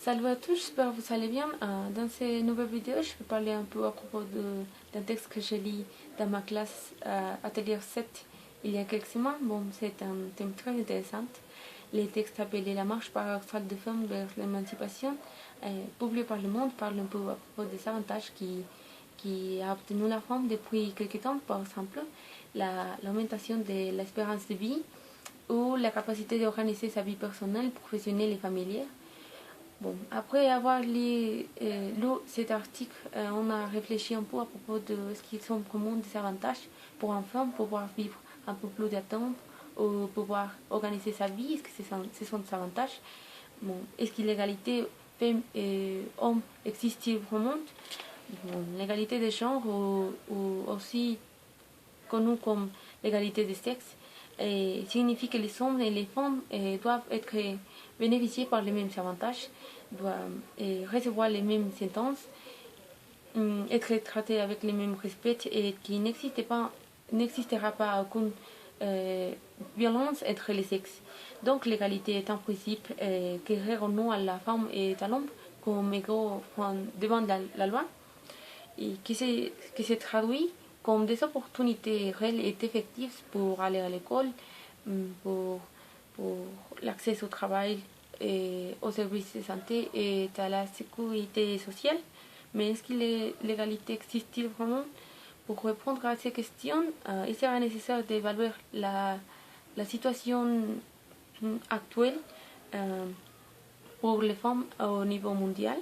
Salut à tous, j'espère que vous allez bien. Dans cette nouvelle vidéo, je vais parler un peu à propos d'un texte que j'ai lu dans ma classe Atelier 7 il y a quelques semaines. Bon, c'est un thème très intéressant. Le texte appelé La marche paradoxale des femmes vers l'émancipation, publié par Le Monde, parle un peu à propos des avantages qui a obtenu la femme depuis quelques temps, par exemple l'augmentation de l'espérance de vie ou la capacité d'organiser sa vie personnelle, professionnelle et familière. Bon, après avoir lu cet article, on a réfléchi un peu à propos de ce qui sont vraiment des avantages pour un femme, pouvoir vivre un peu plus de temps, ou pouvoir organiser sa vie. Est-ce que ce sont des avantages? Bon, est-ce que l'égalité femmes et hommes existe vraiment? Bon, l'égalité des genres ou aussi connue comme l'égalité des sexes signifie que les hommes et les femmes doivent être bénéficier par les mêmes avantages, doivent recevoir les mêmes sentences, être traités avec le même respect et qu'il n'existera pas aucune violence entre les sexes. Donc l'égalité est un principe qui reconnaît à la femme et à l'homme comme égaux devant la loi et qui se traduit comme des opportunités réelles et effectives pour aller à l'école, pour, pour l'accès au travail, et aux services de santé et à la sécurité sociale. Mais est-ce que l'égalité existe vraiment? Pour répondre à ces questions, il sera nécessaire d'évaluer la situation actuelle pour les femmes au niveau mondial.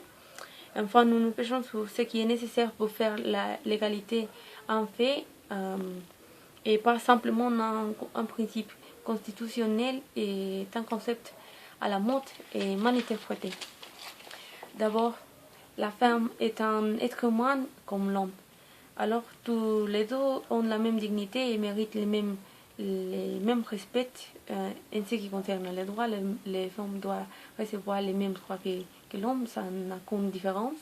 Enfin, nous nous penchons sur ce qui est nécessaire pour faire l'égalité en fait et pas simplement un principe constitutionnel et un concept à la mode et mal interprété. D'abord, la femme est un être humain comme l'homme. Alors tous les deux ont la même dignité et méritent les mêmes respects en ce qui concerne les droits. Les femmes doivent recevoir les mêmes droits que l'homme, ça n'a qu'une différence.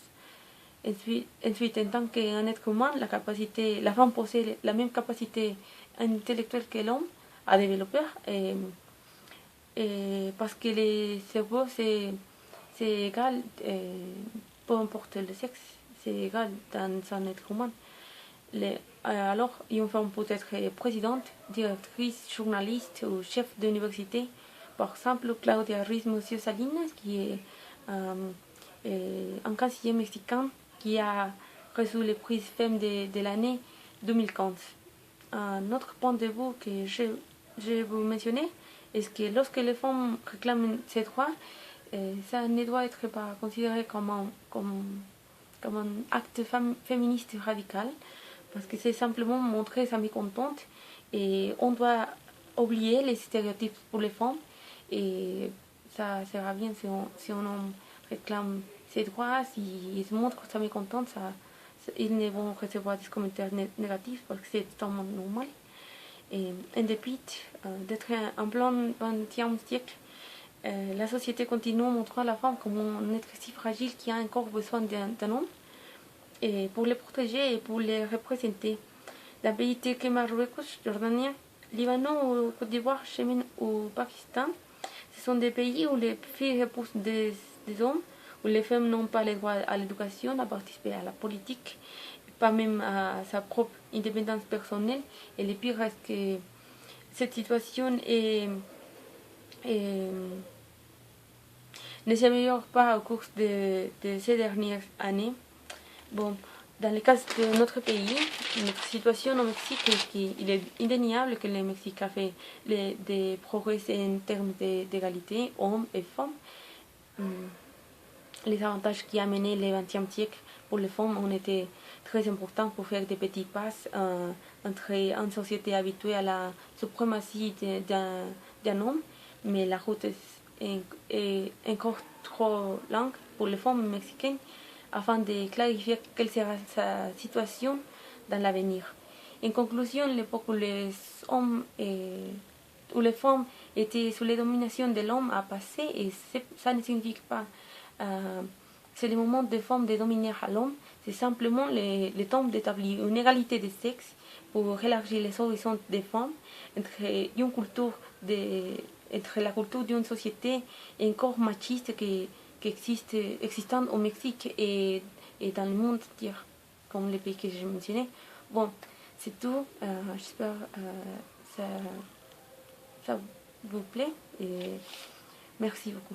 Ensuite, en tant qu'un être humain, la femme possède la même capacité intellectuelle que l'homme à développer. Parce que le cerveau, c'est égal, peu importe le sexe, c'est égal dans un être humain. Alors, une femme peut être présidente, directrice, journaliste ou chef d'université. Par exemple, Claudia Ruiz Mucio Salinas, qui est un canciller mexicain qui a reçu le prix Femme de l'année 2015. Un autre point de vue que je vous mentionner est que lorsque les femmes réclament ces droits, ça ne doit être pas considéré comme un acte féministe radical, parce que c'est simplement montrer sa mécontente et on doit oublier les stéréotypes pour les femmes et ça sera bien si on réclame ses droits, s'ils montrent sa mécontente, ils ne vont recevoir des commentaires négatifs parce que c'est totalement normal. Et en dépit d'être en plein XXe siècle, la société continue montrant la femme comme un être si fragile qui a encore besoin d'un homme et pour les protéger et pour les représenter. Dans des pays tels que Marruecos, Jordanie, Liban, Côte d'Ivoire, Yémen ou Pakistan, ce sont des pays où les filles repoussent des hommes, où les femmes n'ont pas le droit à l'éducation, à participer à la politique, pas même à sa propre indépendance personnelle. Et le pire est que cette situation ne s'améliore pas au cours de ces dernières années. Bon, dans le cas de notre pays, notre situation au Mexique, il est indéniable que le Mexique a fait des progrès en termes d'égalité, hommes et femmes. Les avantages qui a mené le XXe siècle pour les femmes ont été très importants pour faire des petits pas entre une société habituée à la suprématie d'un homme, mais la route est encore trop longue pour les femmes mexicaines afin de clarifier quelle sera sa situation dans l'avenir. En conclusion, l'époque où les hommes où les femmes étaient sous la domination de l'homme a passé et ça ne signifie pas c'est le moment des femmes de dominer à l'homme, c'est simplement le temps d'établir une égalité de sexe pour élargir les horizons des femmes entre la culture d'une société encore machiste existant au Mexique et dans le monde entier, comme les pays que j'ai mentionnés. Bon, c'est tout. J'espère que ça vous plaît et merci beaucoup.